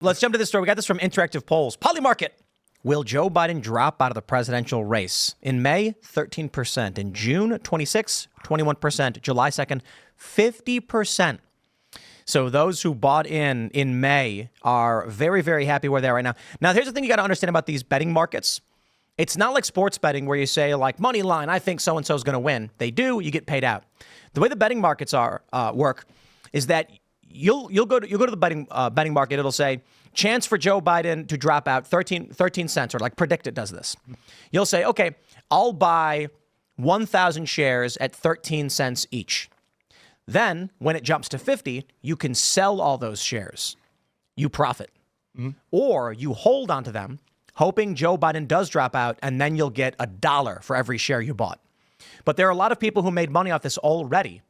Let's jump to this story. We got this from Interactive Polls. Polymarket. Will Joe Biden drop out of the presidential race? In May, 13%. In June, 26%, 21%. July 2nd, 50%. So those who bought in May are very, very happy where they are right now. Now, here's the thing you got to understand about these betting markets. It's not like sports betting where you say, like, money line, I think so-and-so is going to win. They do, you get paid out. The way the betting markets work is that you'll go to the betting market. It'll say chance for Joe Biden to drop out 13 cents, or like Predict It does this. You'll say, okay, I'll buy 1,000 shares at 13 cents each. Then when it jumps to 50, you can sell all those shares. You profit. Mm-hmm. Or you hold onto them, hoping Joe Biden does drop out, and then you'll get $1 for every share you bought. But there are a lot of people who made money off this already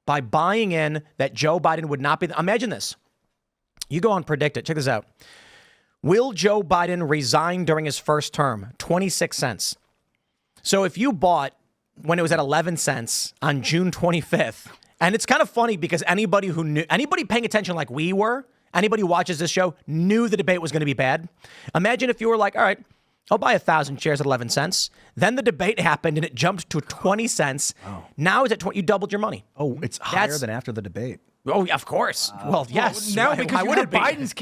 by buying in that Joe Biden would not be. Imagine this. You go on Predict It. Check this out. Will Joe Biden resign during his first term? 26 cents. So if you bought when it was at 11 cents on June 25th, and it's kind of funny because anybody paying attention like we were, anybody who watches this show knew the debate was going to be bad. Imagine if you were like, all right, I'll buy 1,000 shares at 11 cents. Then the debate happened and it jumped to 20 cents. Oh. Now it's at 20. You doubled your money. Oh, it's higher than after the debate. Oh, of course. Well, yes. Well, now because you have Biden's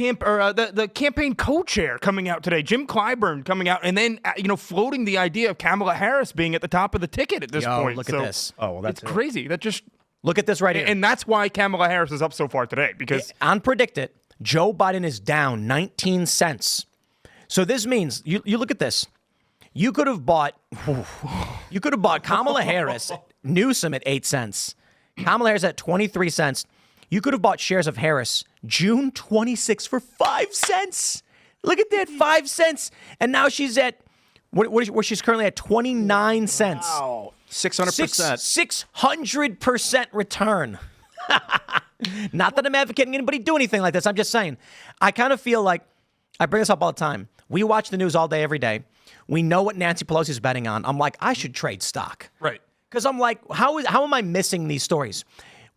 the campaign co-chair coming out today, Jim Clyburn coming out, and then floating the idea of Kamala Harris being at the top of the ticket at this point. Look at this. Oh, well, that's crazy. That just look at this right here, and that's why Kamala Harris is up so far today because on Predict It, Joe Biden is down 19 cents. So this means you look at this. You could have bought Kamala Harris, Newsom at 8 cents. Kamala Harris at 23 cents. You could have bought shares of Harris June 26 for 5 cents. Look at that, 5 cents. And now she's at, where she's currently at 29 cents. Wow, 600%. 600% return. Not that I'm advocating anybody do anything like this. I'm just saying, I kind of feel like, I bring this up all the time. We watch the news all day, every day. We know what Nancy Pelosi is betting on. I'm like, I should trade stock. Right. Because I'm like, how am I missing these stories?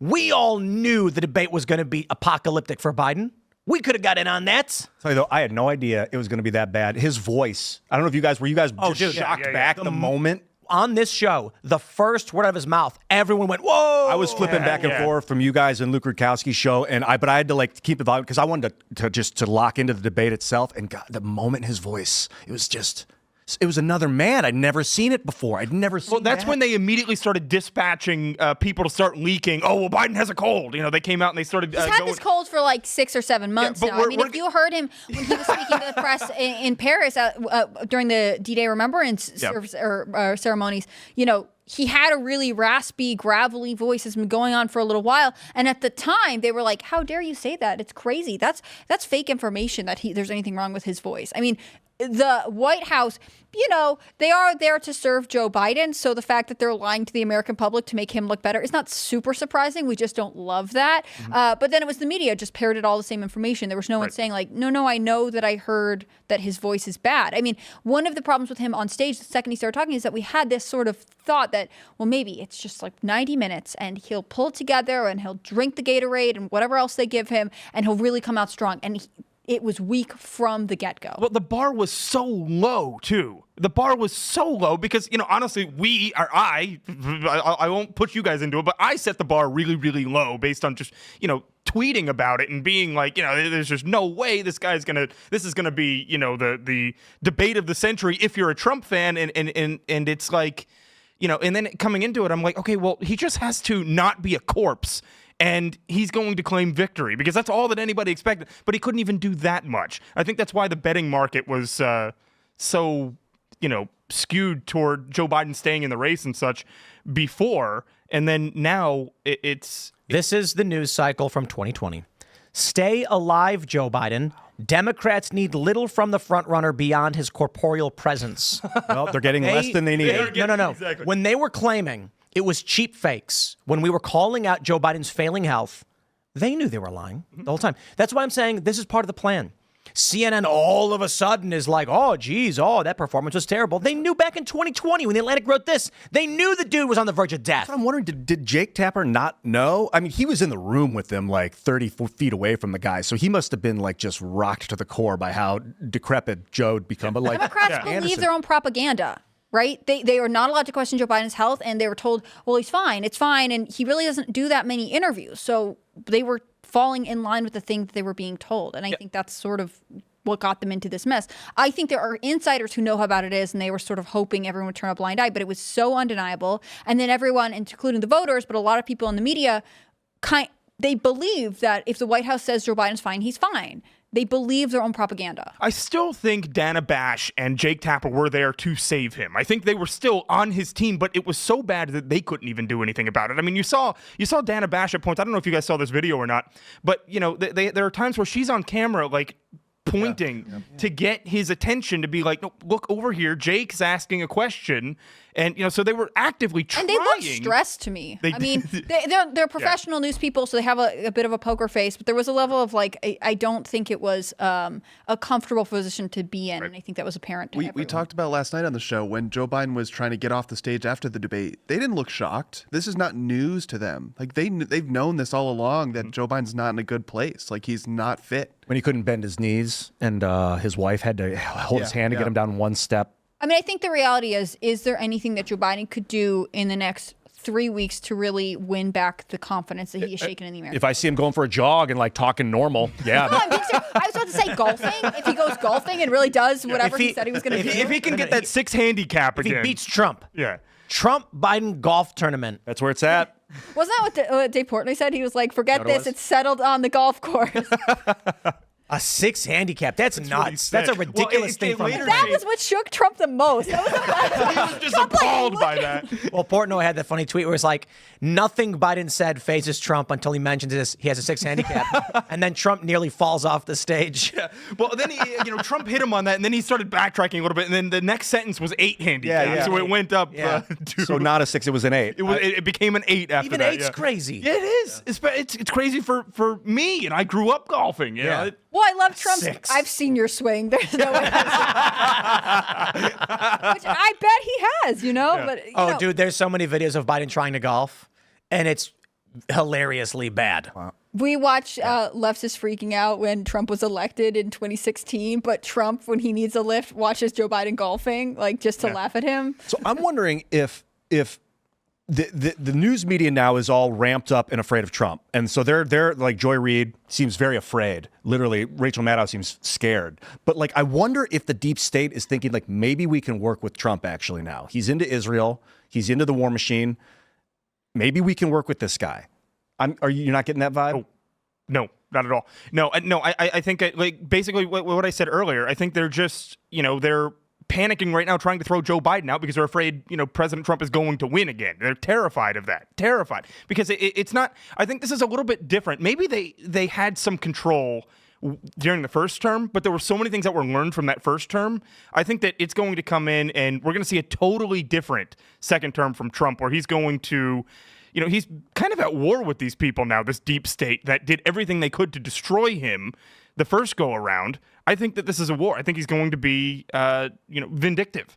We all knew the debate was going to be apocalyptic for Biden. We could have got in on that. Sorry, though, I had no idea it was going to be that bad. His voice, I don't know if you guys shocked back the moment? On this show, the first word out of his mouth, everyone went, whoa! I was flipping back and forth from you guys and Luke Rudkowski's show, but I had to keep the volume because I wanted to lock into the debate itself. And God, the moment his voice, it was another man. I'd never seen it before. I'd never seen. Well, that's when they immediately started dispatching people to start leaking. Oh, well, Biden has a cold. They came out and they started. He's had this cold for like 6 or 7 months now. I mean, if you heard him when he was speaking to the press in Paris during the D-Day Remembrance ceremonies, he had a really raspy, gravelly voice. It's been going on for a little while. And at the time, they were like, how dare you say that? It's crazy. That's fake information that there's anything wrong with his voice. I mean, the White House, they are there to serve Joe Biden. So the fact that they're lying to the American public to make him look better is not super surprising. We just don't love that. Mm-hmm. But then it was the media just parroted all the same information. There was no one saying like, no, I know that I heard that his voice is bad. I mean, one of the problems with him on stage the second he started talking is that we had this sort of thought that, well, maybe it's just like 90 minutes and he'll pull it together and he'll drink the Gatorade and whatever else they give him and he'll really come out strong. And it was weak from the get-go. Well, the bar was so low, too. The bar was so low because, honestly, I won't put you guys into it, but I set the bar really, really low based on just, tweeting about it and being like, there's just no way this is going to be, the debate of the century if you're a Trump fan. And it's like, and then coming into it, I'm like, okay, well, he just has to not be a corpse. And he's going to claim victory because that's all that anybody expected. But he couldn't even do that much. I think that's why the betting market was so, skewed toward Joe Biden staying in the race and such before. And then now it's... This is the news cycle from 2020. Stay alive, Joe Biden. Democrats need little from the frontrunner beyond his corporeal presence. Well, they're getting less than they needed. No. Exactly. When they were claiming it was cheap fakes, when we were calling out Joe Biden's failing health, they knew they were lying the whole time. That's why I'm saying this is part of the plan. CNN all of a sudden is like, oh, geez, that performance was terrible. They knew back in 2020 when The Atlantic wrote this. They knew the dude was on the verge of death. I'm wondering, did Jake Tapper not know? I mean, he was in the room with them like 30 feet away from the guy, so he must have been like just rocked to the core by how decrepit Joe had become. But like, Democrats believe their own propaganda. Right? They were not allowed to question Joe Biden's health, and they were told, well, he's fine. It's fine. And he really doesn't do that many interviews. So they were falling in line with the thing that they were being told. And I think that's sort of what got them into this mess. I think there are insiders who know how bad it is, and they were sort of hoping everyone would turn a blind eye, but it was so undeniable. And then everyone, including the voters, but a lot of people in the media, they believe that if the White House says Joe Biden's fine, he's fine. They believe their own propaganda. I still think Dana Bash and Jake Tapper were there to save him. I think they were still on his team, but it was so bad that they couldn't even do anything about it. I mean, you saw Dana Bash at points. I don't know if you guys saw this video or not, but there are times where she's on camera, like pointing to get his attention, to be like, no, look over here. Jake's asking a question. And, so they were actively trying. And they look stressed to me. They're professional news people, so they have a bit of a poker face. But there was a level of I don't think it was a comfortable position to be in. Right. And I think that was apparent to everyone. We talked about last night on the show when Joe Biden was trying to get off the stage after the debate. They didn't look shocked. This is not news to them. Like they've known this all along that Joe Biden's not in a good place. Like he's not fit. When he couldn't bend his knees and his wife had to hold his hand to get him down one step. I mean, I think the reality is there anything that Joe Biden could do in the next 3 weeks to really win back the confidence that he is shaken in the American? If I see him going for a jog and like talking normal, yeah. No, I was about to say golfing. If he goes golfing and really does whatever he said he was going to do. If he can get that 6 handicap again. If he beats Trump. Yeah. Trump-Biden golf tournament. That's where it's at. Wasn't that what Dave Portnoy said? He was like, forget this. It's settled on the golf course. A 6 handicap. That's nuts. That's a ridiculous thing from him. That was what shook Trump the most. That was he was just appalled by that. Well, Portnoy had that funny tweet where it's like, nothing Biden said phases Trump until he mentions this. He has a 6 handicap. And then Trump nearly falls off the stage. Yeah. Well, then Trump hit him on that, and then he started backtracking a little bit, and then the next sentence was 8 handicap. Yeah. So it went up. So not a 6, it was an 8. It became an 8 after even that. Even 8's crazy. Yeah, it is. It's crazy for me, and I grew up golfing. Yeah. Well, I love Trump's. 6. I've seen your swing. There's no way. Which I bet he has, But dude, there's so many videos of Biden trying to golf, and it's hilariously bad. Wow. We watch leftists freaking out when Trump was elected in 2016, but Trump, when he needs a lift, watches Joe Biden golfing, just to laugh at him. So I'm wondering if the news media now is all ramped up and afraid of Trump. And so they're like, Joy Reid seems very afraid. Literally, Rachel Maddow seems scared. But I wonder if the deep state is thinking maybe we can work with Trump actually now. He's into Israel. He's into the war machine. Maybe we can work with this guy. You're not getting that vibe? Oh, no, not at all. No. I think basically what I said earlier. I think they're just they're panicking right now, trying to throw Joe Biden out because they're afraid President Trump is going to win again. They're terrified of that. Terrified because it's not. I think this is a little bit different. Maybe they had some control during the first term, but there were so many things that were learned from that first term. I think that it's going to come in, and we're going to see a totally different second term from Trump, where he's going to. He's kind of at war with these people now, this deep state that did everything they could to destroy him the first go around. I think that this is a war. I think he's going to be, vindictive.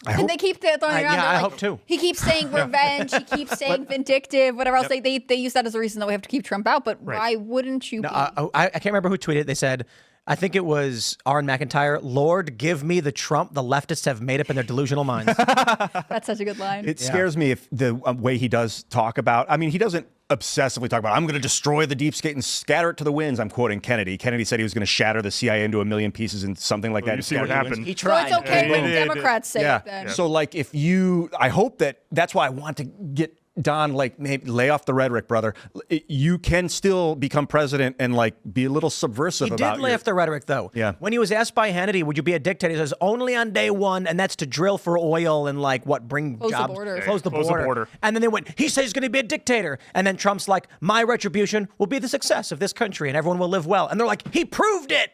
And they keep throwing around. I hope too. He keeps saying revenge. He keeps saying vindictive, whatever else. They use that as a reason that we have to keep Trump out. But why wouldn't you be? I can't remember who tweeted. They said, I think it was Aaron McIntyre, Lord, give me the Trump the leftists have made up in their delusional minds. That's such a good line. It scares me if the way he does talk about, he doesn't obsessively talk about, I'm going to destroy the deep state and scatter it to the winds. I'm quoting Kennedy. Kennedy said he was going to shatter the CIA into 1 million pieces and something like that. You see what happened. He tried. So it's okay when Democrats say it then. So I hope that's why I want to get Don, maybe lay off the rhetoric, brother. You can still become president and be a little subversive about it. He did lay off the rhetoric, though. Yeah. When he was asked by Hannity, would you be a dictator? He says, only on day one, and that's to drill for oil and bring close jobs. The border. Close the border. And then they went, he says he's going to be a dictator. And then Trump's like, my retribution will be the success of this country and everyone will live well. And they're like, he proved it.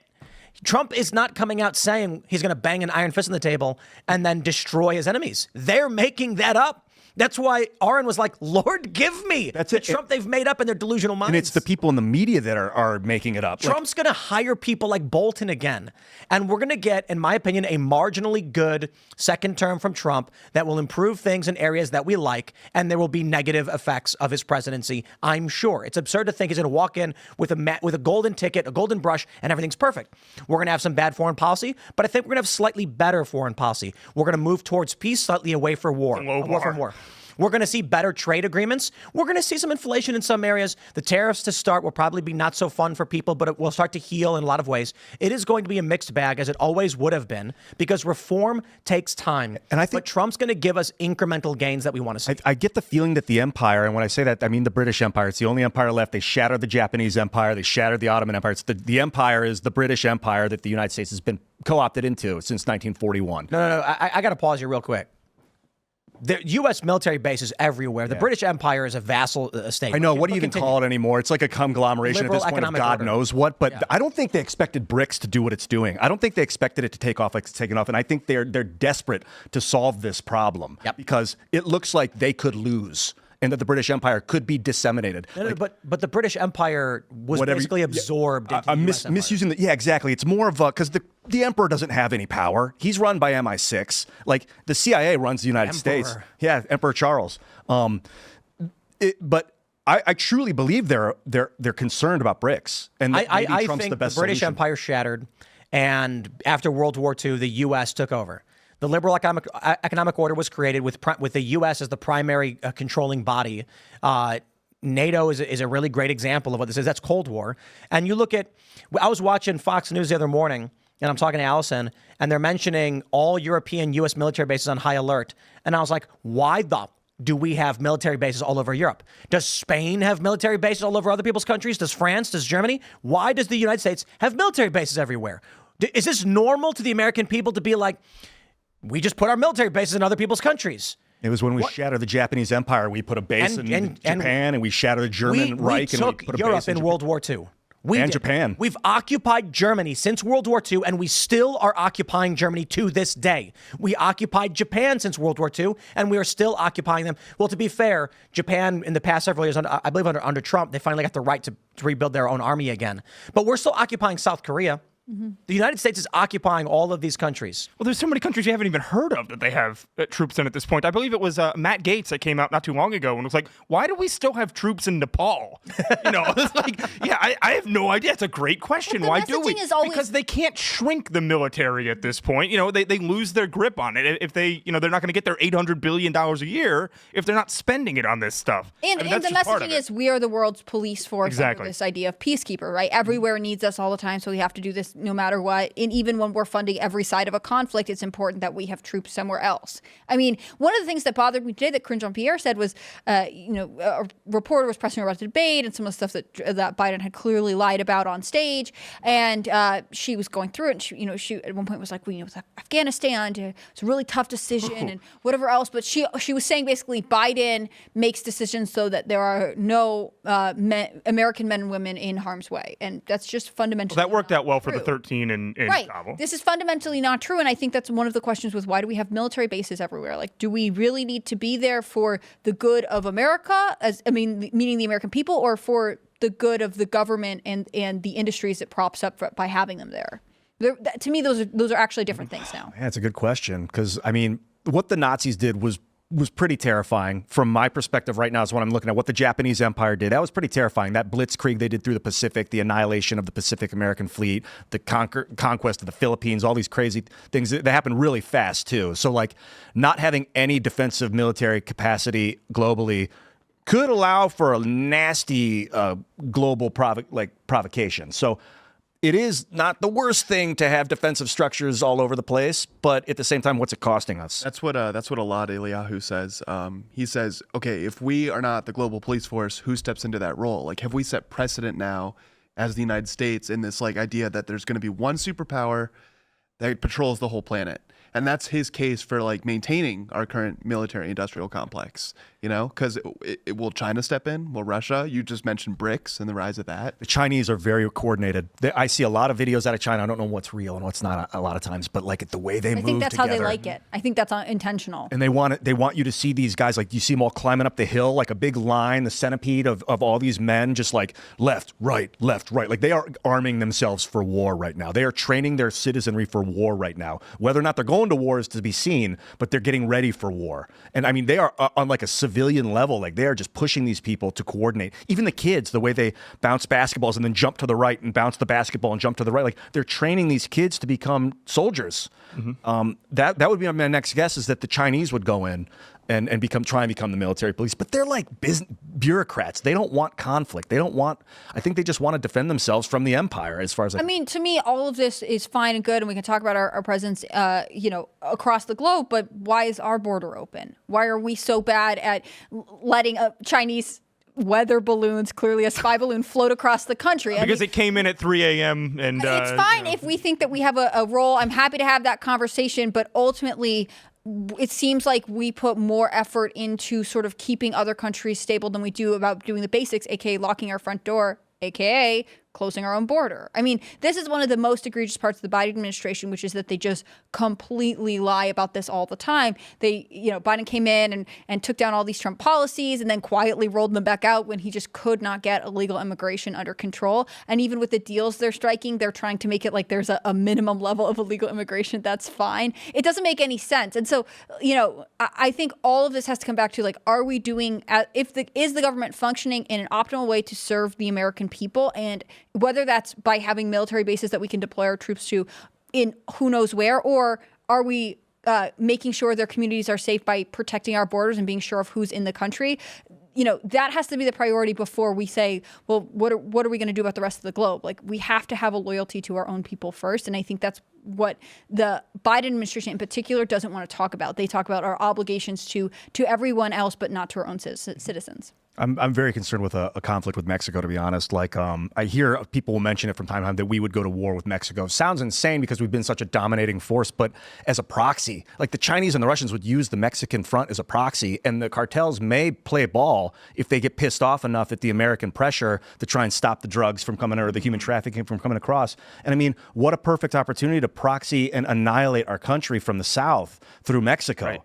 Trump is not coming out saying he's going to bang an iron fist on the table and then destroy his enemies. They're making that up. That's why Aaron was like, Lord, give me. That's the it. Trump they've made up in their delusional minds. And it's the people in the media that are making it up. Trump's going to hire people like Bolton again. And we're going to get, in my opinion, a marginally good second term from Trump that will improve things in areas that we like. And there will be negative effects of his presidency, I'm sure. It's absurd to think he's going to walk in with a golden ticket, a golden brush, and everything's perfect. We're going to have some bad foreign policy, but I think we're going to have slightly better foreign policy. We're going to move towards peace, slightly away from war. We're going to see better trade agreements. We're going to see some inflation in some areas. The tariffs to start will probably be not so fun for people, but it will start to heal in a lot of ways. It is going to be a mixed bag, as it always would have been, because reform takes time. And I think Trump's going to give us incremental gains that we want to see. I get the feeling that the empire, and when I say that, I mean the British Empire. It's the only empire left. They shattered the Japanese Empire. They shattered the Ottoman Empire. It's the empire is the British Empire that the United States has been co-opted into since 1941. No. I got to pause you real quick. The U.S. military bases everywhere. The British Empire is a vassal state. I know. What do you even call it anymore? It's like a conglomeration at this point of God knows what. But I don't think they expected BRICS to do what it's doing. I don't think they expected it to take off like it's taken off. And I think they're desperate to solve this problem because it looks like they could lose and that the British Empire could be disseminated. No, but the British Empire was basically absorbed into the US Empire. Misusing the, exactly. It's more of a, because the emperor doesn't have any power. He's run by MI6. Like the CIA runs the United States. Yeah, Emperor Charles. But I truly believe they're concerned about BRICS, and maybe Trump's think the best the British solution. Empire shattered, and after World War II, the U.S. took over. The liberal economic order was created with the U.S. as the primary controlling body. NATO is a really great example of what this is. That's Cold War. And you look at, I was watching Fox News the other morning, and I'm talking to Allison, and they're mentioning all European U.S. military bases on high alert. And I was like, why do we have military bases all over Europe? Does Spain have military bases all over other people's countries? Does France? Does Germany? Why does the United States have military bases everywhere? Is this normal to the American people to be like, we just put our military bases in other people's countries? It was when we shattered the Japanese Empire. We put a base in Japan, and we shattered the German Reich. We took Europe in World War II. And Japan. We've occupied Germany since World War II, and we still are occupying Germany to this day. We occupied Japan since World War II, and we are still occupying them. Well, to be fair, Japan in the past several years, I believe under Trump, they finally got the right to rebuild their own army again. But we're still occupying South Korea. Mm-hmm. The United States is occupying all of these countries. Well, there's so many countries you haven't even heard of that they have troops in at this point. I believe it was Matt Gaetz that came out not too long ago and was like, why do we still have troops in Nepal? It's like, I have no idea. It's a great question. Why do we? Because they can't shrink the military at this point. They lose their grip on it. If they, they're not going to get their $800 billion a year if they're not spending it on this stuff. And the messaging is we are the world's police force. Exactly. Under this idea of peacekeeper, right? Everywhere needs us all the time, so we have to do this no matter what. And even when we're funding every side of a conflict, it's important that we have troops somewhere else. I mean, one of the things that bothered me today that Karine Jean-Pierre said was, a reporter was pressing her about the debate and some of the stuff that Biden had clearly lied about on stage. And she was going through it. And she at one point was like, with Afghanistan, it's a really tough decision and whatever else. But she was saying basically Biden makes decisions so that there are no American men and women in harm's way. And that's just fundamentally that worked out well for the 13 in Kabul. This is fundamentally not true. And I think that's one of the questions with why do we have military bases everywhere? Like, do we really need to be there for the good of America, meaning the American people, or for the good of the government and the industries it props up by having them there? To me, those are actually different things now. Yeah, it's a good question because, what the Nazis did was pretty terrifying from my perspective right now is what I'm looking at. What the Japanese Empire did, that was pretty terrifying. That blitzkrieg they did through the Pacific, the annihilation of the Pacific American fleet, the conquest of the Philippines, all these crazy things that happened really fast too. So not having any defensive military capacity globally could allow for a nasty global provocation. So it is not the worst thing to have defensive structures all over the place, but at the same time, what's it costing us? That's what Alad Eliyahu says. He says, okay, if we are not the global police force, who steps into that role? Like, have we set precedent now as the United States in this idea that there's going to be one superpower that patrols the whole planet? And that's his case for maintaining our current military industrial complex. You know, because will China step in? Will Russia? You just mentioned BRICS and the rise of that. The Chinese are very coordinated. I see a lot of videos out of China. I don't know what's real and what's not a lot of times, but like the way they move I think that's together. how they like it. I think that's intentional. And they want you to see these guys, like you see them all climbing up the hill, like a big line, the centipede of all these men, just like left, right. Like they are arming themselves for war right now. They are training their citizenry for war right now. Whether or not they're going to war is to be seen, but they're getting ready for war. And I mean, they are on like a civilian level, like they are just pushing these people to coordinate. Even the kids, the way they bounce basketballs and then jump to the right and bounce the basketball and jump to the right, like they're training these kids to become soldiers. That would be my next guess, is that the Chinese would go in and try and become the military police. But they're like bureaucrats. They don't want conflict. I think they just want to defend themselves from the empire, as far as I mean, to me, all of this is fine and good, and we can talk about our presence, across the globe, but why is our border open? Why are we so bad at letting Chinese weather balloons, clearly a spy balloon, float across the country? Because it came in at 3 a.m. and it's fine if we think that we have a role. I'm happy to have that conversation, but ultimately, it seems like we put more effort into sort of keeping other countries stable than we do about doing the basics, aka locking our front door, aka closing our own border. I mean, this is one of the most egregious parts of the Biden administration, which is that they just completely lie about this all the time. Biden came in and took down all these Trump policies and then quietly rolled them back out when he just could not get illegal immigration under control. And even with the deals they're striking, they're trying to make it like there's a minimum level of illegal immigration. That's fine. It doesn't make any sense. And so, I think all of this has to come back to like, are we doing, is the government functioning in an optimal way to serve the American people? And whether that's by having military bases that we can deploy our troops to in who knows where, or are we making sure their communities are safe by protecting our borders and being sure of who's in the country? That has to be the priority before we say, well, what are we going to do about the rest of the globe? Like, we have to have a loyalty to our own people first. And I think that's what the Biden administration in particular doesn't want to talk about. They talk about our obligations to everyone else, but not to our own citizens. I'm very concerned with a conflict with Mexico, to be honest. Like, I hear people will mention it from time to time that we would go to war with Mexico. Sounds insane because we've been such a dominating force, but as a proxy, like the Chinese and the Russians would use the Mexican front as a proxy, and the cartels may play ball if they get pissed off enough at the American pressure to try and stop the drugs from coming, or the human trafficking from coming across. And I mean, what a perfect opportunity to proxy and annihilate our country from the south through Mexico. Right.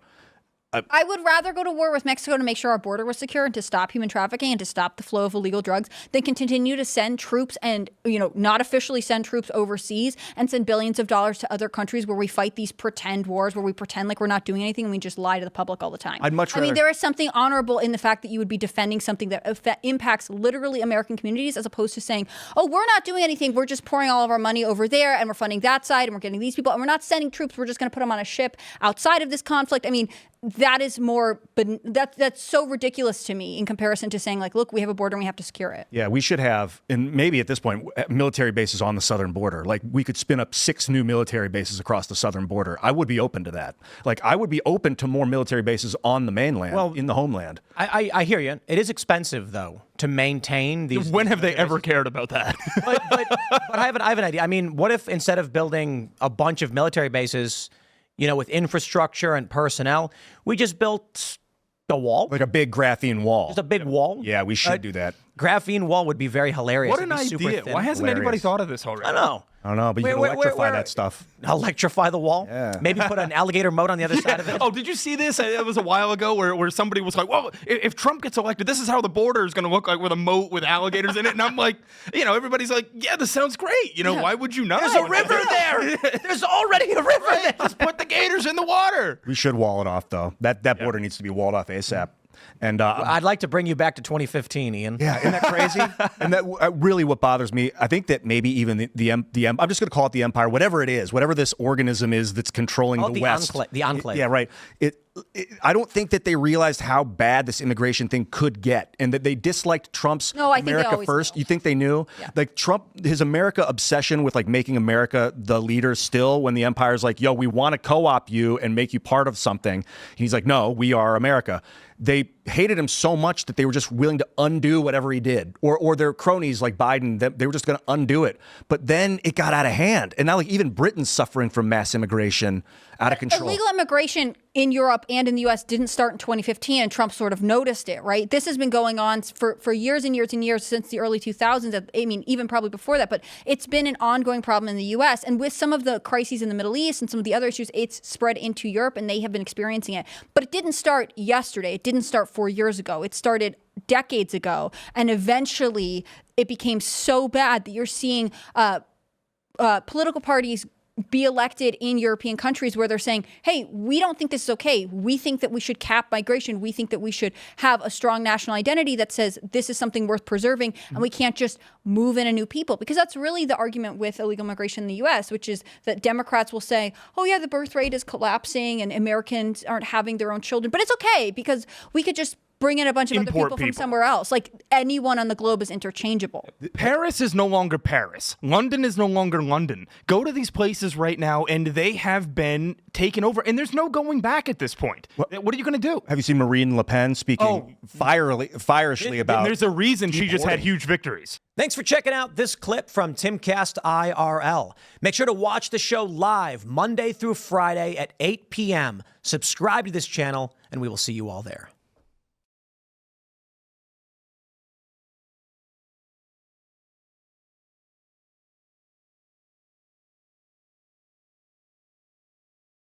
I would rather go to war with Mexico to make sure our border was secure and to stop human trafficking and to stop the flow of illegal drugs than continue to send troops and, not officially send troops overseas and send billions of dollars to other countries where we fight these pretend wars, where we pretend like we're not doing anything and we just lie to the public all the time. I'd much rather. I mean, there is something honorable in the fact that you would be defending something that impacts literally American communities, as opposed to saying, oh, we're not doing anything. We're just pouring all of our money over there and we're funding that side and we're getting these people and we're not sending troops. We're just going to put them on a ship outside of this conflict. I mean, that is more, but that's so ridiculous to me in comparison to saying like, look, we have a border and we have to secure it. Yeah, we should have, and maybe at this point, military bases on the southern border. Like, we could spin up 6 new military bases across the southern border. I would be open to that. Like, I would be open to more military bases on the mainland, in the homeland. I hear you. It is expensive, though, to maintain these. When have they ever cared about that? but I have an idea. I mean, what if instead of building a bunch of military bases, with infrastructure and personnel, we just built a wall? Like a big graphene wall. Just a big wall? Yeah, we should do that. Graphene wall would be very hilarious. What an It'd be super idea. thin. Why hasn't anybody Hilarious. thought of this already? I don't know. But you can electrify that stuff. Electrify the wall? Yeah. Maybe put an alligator moat on the other side of it? Oh, did you see this? It was a while ago where somebody was like, well, if Trump gets elected, this is how the border is going to look like, with a moat with alligators in it. And I'm like, everybody's like, yeah, this sounds great. Why would you not? There's a river there. There's already a river there. Just put the gators in the water. We should wall it off, though. That border needs to be walled off ASAP. And I'd like to bring you back to 2015, Ian. yeah, isn't that crazy? And that really what bothers me. I think that maybe even the I'm just going to call it the empire, whatever it is, whatever this organism is that's controlling the West. The enclave. Yeah, right. I don't think that they realized how bad this immigration thing could get, and that they disliked Trump's No, I think they America always first. will. You think they knew? Yeah. Like Trump, his America obsession with like making America the leader still, when the empire's like, yo, we want to co-opt you and make you part of something. He's like, no, we are America. they hated him so much that they were just willing to undo whatever he did, or their cronies like Biden, they were just going to undo it. But then it got out of hand, and now like even Britain's suffering from mass immigration out of control. Illegal immigration in Europe and in the U.S. didn't start in 2015, and Trump sort of noticed it, right? This has been going on for years and years and years since the early 2000s. I mean, even probably before that, but it's been an ongoing problem in the U.S. And with some of the crises in the Middle East and some of the other issues, it's spread into Europe, and they have been experiencing it. But it didn't start yesterday. It didn't start 4 years ago. It started decades ago, and eventually it became so bad that you're seeing political parties be elected in European countries where they're saying, hey, we don't think this is okay. We think that we should cap migration. We think that we should have a strong national identity that says this is something worth preserving, and we can't just move in a new people. Because that's really the argument with illegal migration in the U.S., which is that Democrats will say, oh, yeah, the birth rate is collapsing and Americans aren't having their own children. But it's okay because we could just bring in a bunch of other people from somewhere else. Like anyone on the globe is interchangeable. Paris is no longer Paris. London is no longer London. Go to these places right now, and they have been taken over, and there's no going back at this point. What are you going to do? Have you seen Marine Le Pen speaking fiercely about? And there's a reason she just had huge victories. Thanks for checking out this clip from Timcast IRL. Make sure to watch the show live Monday through Friday at 8 p.m. Subscribe to this channel, and we will see you all there.